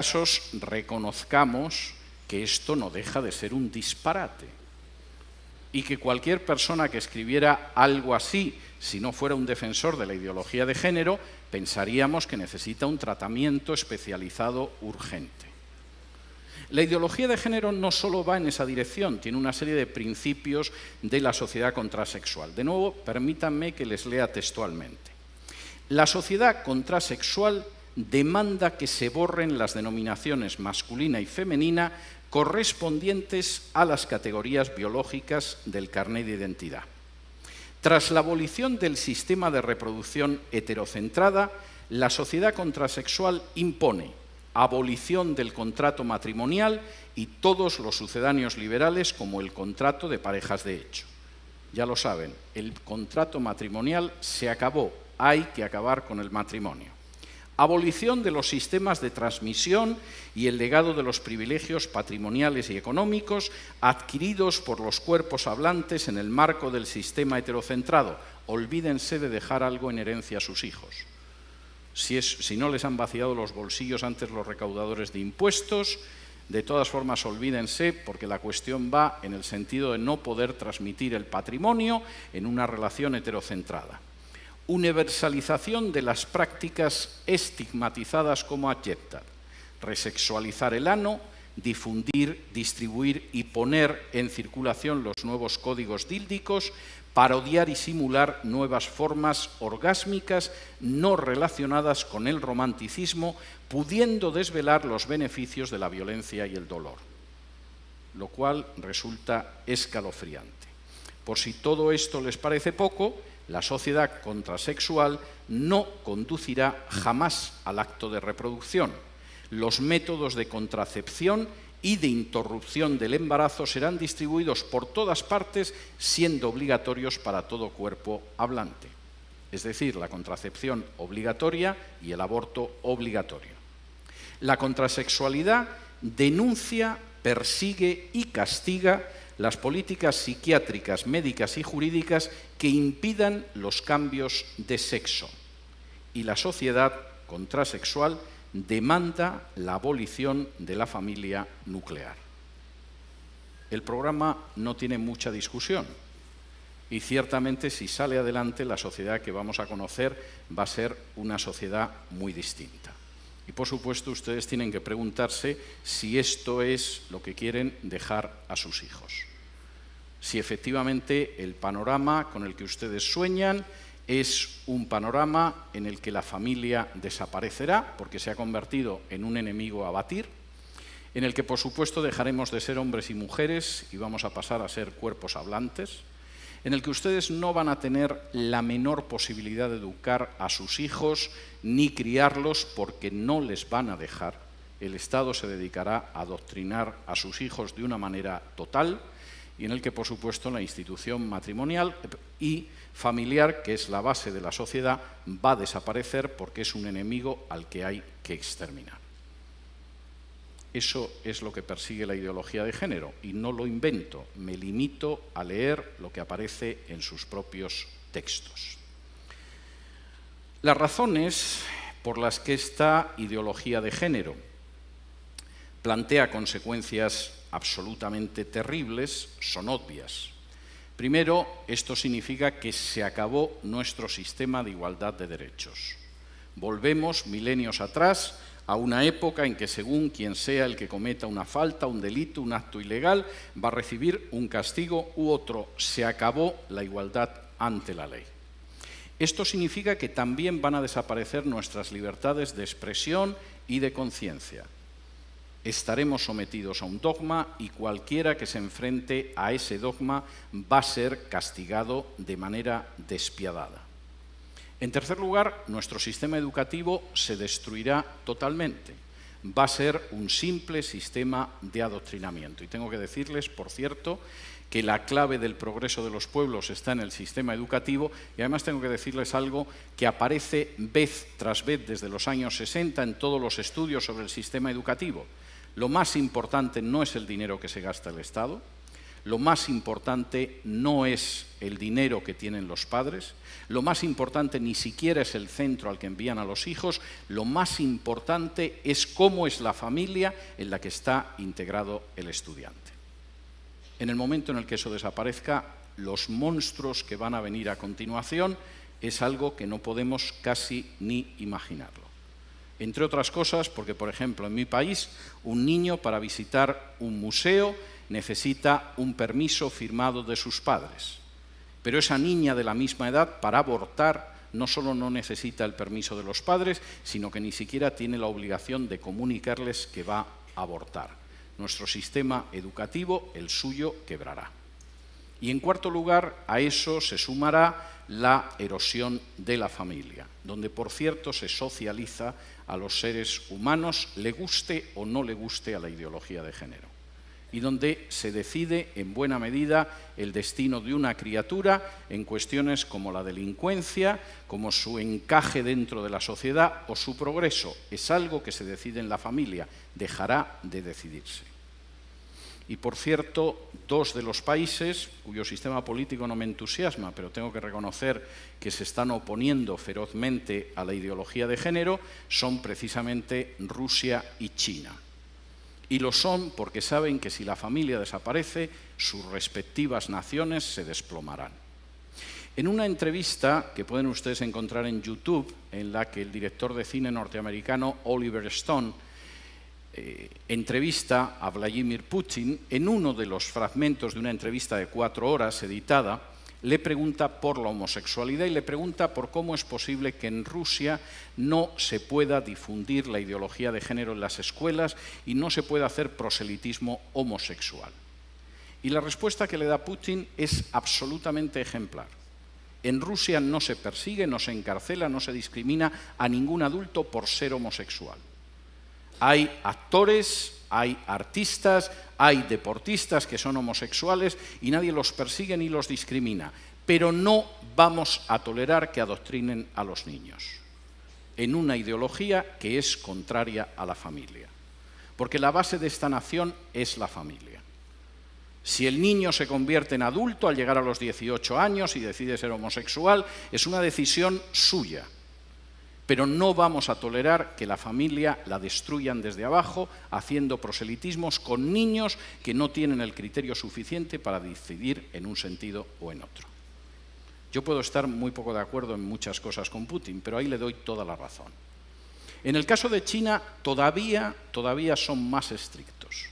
casos reconozcamos que esto no deja de ser un disparate y que cualquier persona que escribiera algo así, si no fuera un defensor de la ideología de género, pensaríamos que necesita un tratamiento especializado urgente. La ideología de género no solo va en esa dirección, tiene una serie de principios de la sociedad contrasexual. De nuevo, permítanme que les lea textualmente. La sociedad contrasexual demanda que se borren las denominaciones masculina y femenina correspondientes a las categorías biológicas del carné de identidad. Tras la abolición del sistema de reproducción heterocentrada, la sociedad contrasexual impone abolición del contrato matrimonial y todos los sucedáneos liberales como el contrato de parejas de hecho. Ya lo saben, el contrato matrimonial se acabó, hay que acabar con el matrimonio. Abolición de los sistemas de transmisión y el legado de los privilegios patrimoniales y económicos adquiridos por los cuerpos hablantes en el marco del sistema heterocentrado. Olvídense de dejar algo en herencia a sus hijos. Si no les han vaciado los bolsillos antes los recaudadores de impuestos, de todas formas olvídense, porque la cuestión va en el sentido de no poder transmitir el patrimonio en una relación heterocentrada. Universalización de las prácticas estigmatizadas como abyectas, resexualizar el ano, difundir, distribuir y poner en circulación los nuevos códigos díldicos, parodiar y simular nuevas formas orgásmicas no relacionadas con el romanticismo, pudiendo desvelar los beneficios de la violencia y el dolor, lo cual resulta escalofriante. Por si todo esto les parece poco, la sociedad contrasexual no conducirá jamás al acto de reproducción. Los métodos de contracepción y de interrupción del embarazo serán distribuidos por todas partes, siendo obligatorios para todo cuerpo hablante. Es decir, la contracepción obligatoria y el aborto obligatorio. La contrasexualidad denuncia, persigue y castiga las políticas psiquiátricas, médicas y jurídicas que impidan los cambios de sexo. Y la sociedad contrasexual demanda la abolición de la familia nuclear. El programa no tiene mucha discusión y ciertamente si sale adelante la sociedad que vamos a conocer va a ser una sociedad muy distinta. Y por supuesto ustedes tienen que preguntarse si esto es lo que quieren dejar a sus hijos. Si efectivamente el panorama con el que ustedes sueñan es un panorama en el que la familia desaparecerá porque se ha convertido en un enemigo a batir, en el que por supuesto dejaremos de ser hombres y mujeres y vamos a pasar a ser cuerpos hablantes, en el que ustedes no van a tener la menor posibilidad de educar a sus hijos ni criarlos porque no les van a dejar. El Estado se dedicará a adoctrinar a sus hijos de una manera total y en el que, por supuesto, la institución matrimonial y familiar, que es la base de la sociedad, va a desaparecer porque es un enemigo al que hay que exterminar. Eso es lo que persigue la ideología de género y no lo invento, me limito a leer lo que aparece en sus propios textos. Las razones por las que esta ideología de género plantea consecuencias absolutamente terribles son obvias. Primero, esto significa que se acabó nuestro sistema de igualdad de derechos. Volvemos milenios atrás a una época en que según quien sea el que cometa una falta, un delito, un acto ilegal, va a recibir un castigo u otro. Se acabó la igualdad ante la ley. Esto significa que también van a desaparecer nuestras libertades de expresión y de conciencia. Estaremos sometidos a un dogma y cualquiera que se enfrente a ese dogma va a ser castigado de manera despiadada. En tercer lugar, nuestro sistema educativo se destruirá totalmente. Va a ser un simple sistema de adoctrinamiento. Y tengo que decirles, por cierto, que la clave del progreso de los pueblos está en el sistema educativo y además tengo que decirles algo que aparece vez tras vez desde los años 60 en todos los estudios sobre el sistema educativo. Lo más importante no es el dinero que se gasta el Estado, lo más importante no es el dinero que tienen los padres, lo más importante ni siquiera es el centro al que envían a los hijos, lo más importante es cómo es la familia en la que está integrado el estudiante. En el momento en el que eso desaparezca, los monstruos que van a venir a continuación es algo que no podemos casi ni imaginarlo. Entre otras cosas, porque, por ejemplo, en mi país, un niño para visitar un museo necesita un permiso firmado de sus padres. Pero esa niña de la misma edad, para abortar, no solo no necesita el permiso de los padres, sino que ni siquiera tiene la obligación de comunicarles que va a abortar. Nuestro sistema educativo, el suyo, quebrará. Y en cuarto lugar, a eso se sumará la erosión de la familia, donde, por cierto, se socializa a los seres humanos, le guste o no le guste a la ideología de género, y donde se decide en buena medida el destino de una criatura en cuestiones como la delincuencia, como su encaje dentro de la sociedad o su progreso. Es algo que se decide en la familia, dejará de decidirse. Y, por cierto, dos de los países cuyo sistema político no me entusiasma, pero tengo que reconocer que se están oponiendo ferozmente a la ideología de género, son precisamente Rusia y China. Y lo son porque saben que si la familia desaparece, sus respectivas naciones se desplomarán. En una entrevista que pueden ustedes encontrar en YouTube, en la que el director de cine norteamericano Oliver Stone entrevista a Vladimir Putin, en uno de los fragmentos de una entrevista de 4 horas editada, le pregunta por la homosexualidad y le pregunta por cómo es posible que en Rusia no se pueda difundir la ideología de género en las escuelas y no se pueda hacer proselitismo homosexual. Y la respuesta que le da Putin es absolutamente ejemplar. En Rusia no se persigue, no se encarcela, no se discrimina a ningún adulto por ser homosexual. Hay actores, hay artistas, hay deportistas que son homosexuales y nadie los persigue ni los discrimina. Pero no vamos a tolerar que adoctrinen a los niños en una ideología que es contraria a la familia. Porque la base de esta nación es la familia. Si el niño se convierte en adulto al llegar a los 18 años y decide ser homosexual, es una decisión suya. Pero no vamos a tolerar que la familia la destruyan desde abajo, haciendo proselitismos con niños que no tienen el criterio suficiente para decidir en un sentido o en otro. Yo puedo estar muy poco de acuerdo en muchas cosas con Putin, pero ahí le doy toda la razón. En el caso de China, todavía son más estrictos.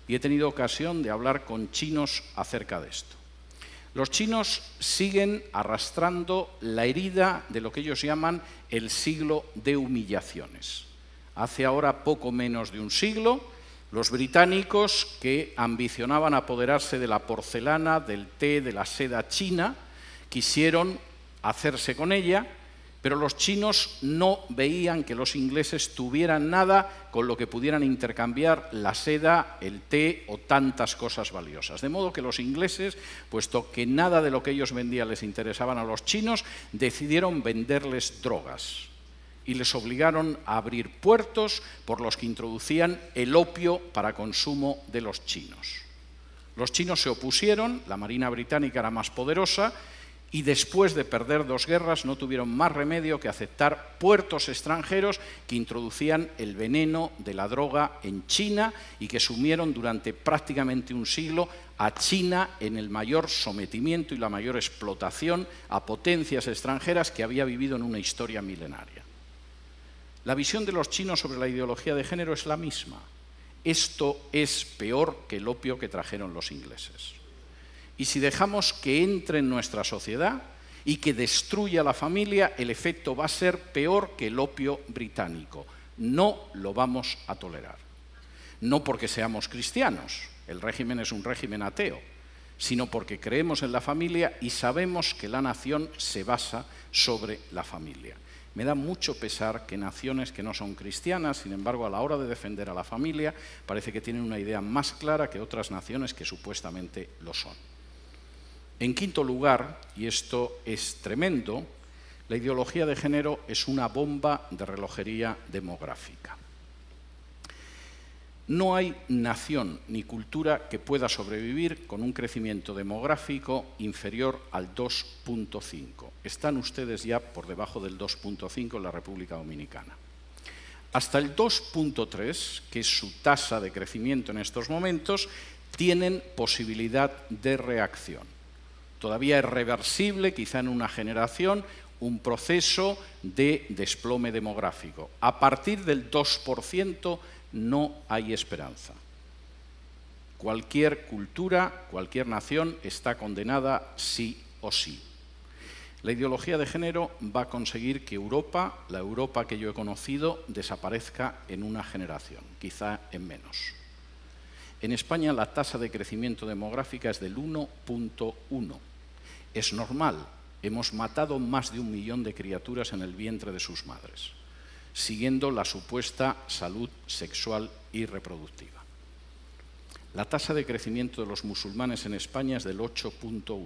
Y he tenido ocasión de hablar con chinos acerca de esto. Los chinos siguen arrastrando la herida de lo que ellos llaman el siglo de humillaciones. Hace ahora poco menos de un siglo, los británicos, que ambicionaban apoderarse de la porcelana, del té, de la seda china, quisieron hacerse con ella, pero los chinos no veían que los ingleses tuvieran nada con lo que pudieran intercambiar la seda, el té o tantas cosas valiosas. De modo que los ingleses, puesto que nada de lo que ellos vendían les interesaban a los chinos, decidieron venderles drogas y les obligaron a abrir puertos por los que introducían el opio para consumo de los chinos. Los chinos se opusieron, la Marina británica era más poderosa, y después de perder 2 guerras no tuvieron más remedio que aceptar puertos extranjeros que introducían el veneno de la droga en China y que sumieron durante prácticamente un siglo a China en el mayor sometimiento y la mayor explotación a potencias extranjeras que había vivido en una historia milenaria. La visión de los chinos sobre la ideología de género es la misma. Esto es peor que el opio que trajeron los ingleses. Y si dejamos que entre en nuestra sociedad y que destruya la familia, el efecto va a ser peor que el opio británico. No lo vamos a tolerar. No porque seamos cristianos, el régimen es un régimen ateo, sino porque creemos en la familia y sabemos que la nación se basa sobre la familia. Me da mucho pesar que naciones que no son cristianas, sin embargo, a la hora de defender a la familia, parece que tienen una idea más clara que otras naciones que supuestamente lo son. En quinto lugar, y esto es tremendo, la ideología de género es una bomba de relojería demográfica. No hay nación ni cultura que pueda sobrevivir con un crecimiento demográfico inferior al 2,5. Están ustedes ya por debajo del 2,5 en la República Dominicana. Hasta el 2,3, que es su tasa de crecimiento en estos momentos, tienen posibilidad de reacción. Todavía es reversible, quizá en una generación, un proceso de desplome demográfico. A partir del 2% no hay esperanza. Cualquier cultura, cualquier nación está condenada sí o sí. La ideología de género va a conseguir que Europa, la Europa que yo he conocido, desaparezca en una generación, quizá en menos. En España la tasa de crecimiento demográfica es del 1,1. Es normal, hemos matado más de 1 millón de criaturas en el vientre de sus madres, siguiendo la supuesta salud sexual y reproductiva. La tasa de crecimiento de los musulmanes en España es del 8,1.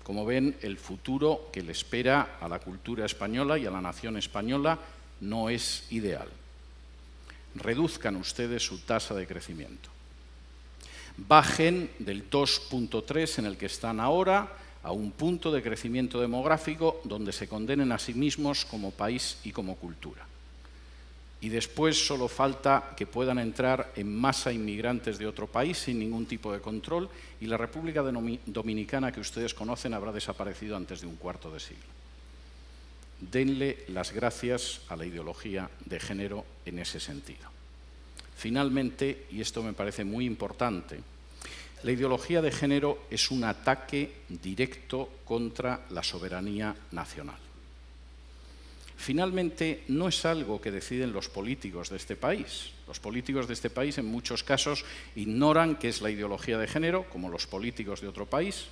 Como ven, el futuro que le espera a la cultura española y a la nación española no es ideal. Reduzcan ustedes su tasa de crecimiento. Bajen del 2,3 en el que están ahora a un punto de crecimiento demográfico donde se condenen a sí mismos como país y como cultura. Y después solo falta que puedan entrar en masa inmigrantes de otro país sin ningún tipo de control y la República Dominicana que ustedes conocen habrá desaparecido antes de un cuarto de siglo. Denle las gracias a la ideología de género en ese sentido. Finalmente, y esto me parece muy importante, la ideología de género es un ataque directo contra la soberanía nacional. Finalmente, no es algo que deciden los políticos de este país. Los políticos de este país, en muchos casos, ignoran qué es la ideología de género, como los políticos de otro país.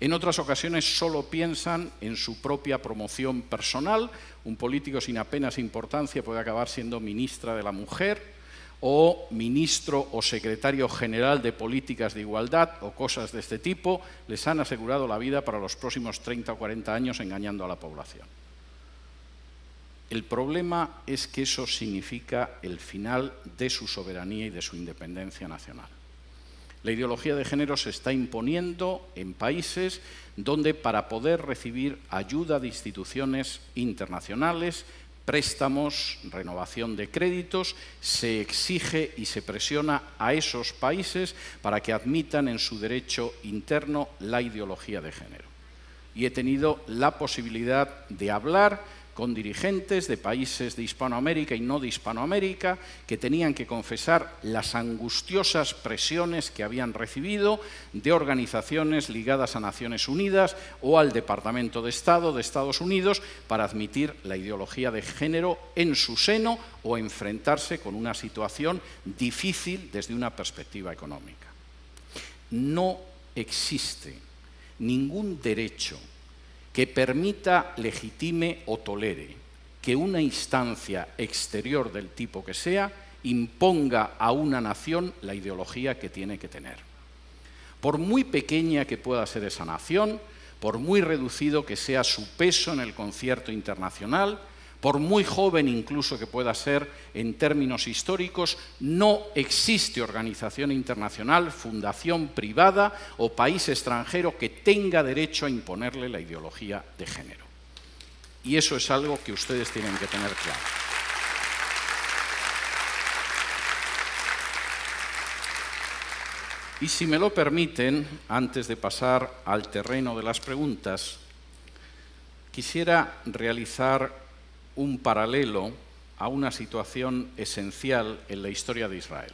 En otras ocasiones solo piensan en su propia promoción personal. Un político sin apenas importancia puede acabar siendo ministra de la Mujer, o ministro o secretario general de políticas de igualdad o cosas de este tipo. Les han asegurado la vida para los próximos 30 o 40 años engañando a la población. El problema es que eso significa el final de su soberanía y de su independencia nacional. La ideología de género se está imponiendo en países donde para poder recibir ayuda de instituciones internacionales, préstamos, renovación de créditos, se exige y se presiona a esos países para que admitan en su derecho interno la ideología de género. Y he tenido la posibilidad de hablar con dirigentes de países de Hispanoamérica y no de Hispanoamérica que tenían que confesar las angustiosas presiones que habían recibido de organizaciones ligadas a Naciones Unidas o al Departamento de Estado de Estados Unidos para admitir la ideología de género en su seno o enfrentarse con una situación difícil desde una perspectiva económica. No existe ningún derecho que permita, legitime o tolere que una instancia exterior del tipo que sea imponga a una nación la ideología que tiene que tener. Por muy pequeña que pueda ser esa nación, por muy reducido que sea su peso en el concierto internacional, por muy joven incluso que pueda ser en términos históricos, no existe organización internacional, fundación privada o país extranjero que tenga derecho a imponerle la ideología de género. Y eso es algo que ustedes tienen que tener claro. Y si me lo permiten, antes de pasar al terreno de las preguntas, quisiera realizar un paralelo a una situación esencial en la historia de Israel.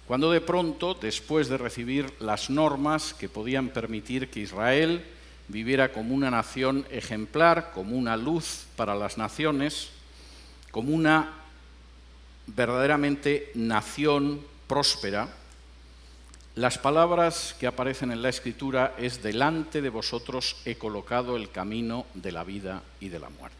Cuando de pronto, después de recibir las normas que podían permitir que Israel viviera como una nación ejemplar, como una luz para las naciones, como una verdaderamente nación próspera, las palabras que aparecen en la Escritura es: delante de vosotros he colocado el camino de la vida y de la muerte.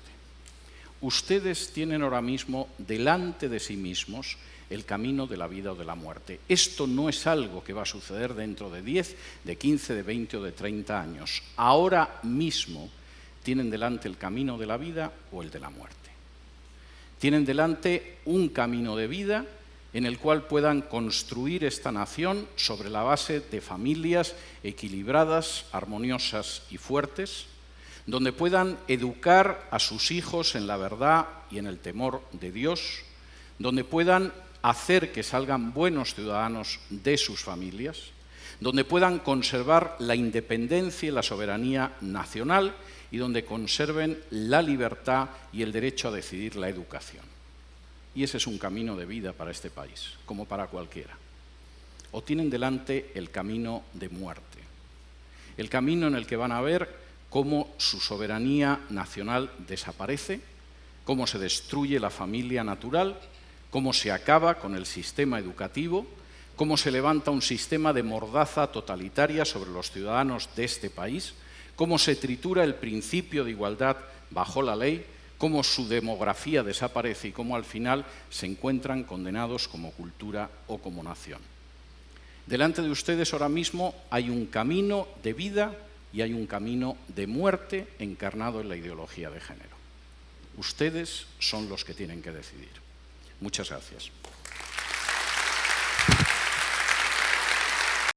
Ustedes tienen ahora mismo delante de sí mismos el camino de la vida o de la muerte. Esto no es algo que va a suceder dentro de 10, de 15, de 20 o de 30 años. Ahora mismo tienen delante el camino de la vida o el de la muerte. Tienen delante un camino de vida en el cual puedan construir esta nación sobre la base de familias equilibradas, armoniosas y fuertes, donde puedan educar a sus hijos en la verdad y en el temor de Dios, donde puedan hacer que salgan buenos ciudadanos de sus familias, donde puedan conservar la independencia y la soberanía nacional y donde conserven la libertad y el derecho a decidir la educación. Y ese es un camino de vida para este país, como para cualquiera. O tienen delante el camino de muerte, el camino en el que van a ver cómo su soberanía nacional desaparece, cómo se destruye la familia natural, cómo se acaba con el sistema educativo, cómo se levanta un sistema de mordaza totalitaria sobre los ciudadanos de este país, cómo se tritura el principio de igualdad bajo la ley, cómo su demografía desaparece y cómo al final se encuentran condenados como cultura o como nación. Delante de ustedes ahora mismo hay un camino de vida y hay un camino de muerte encarnado en la ideología de género. Ustedes son los que tienen que decidir. Muchas gracias.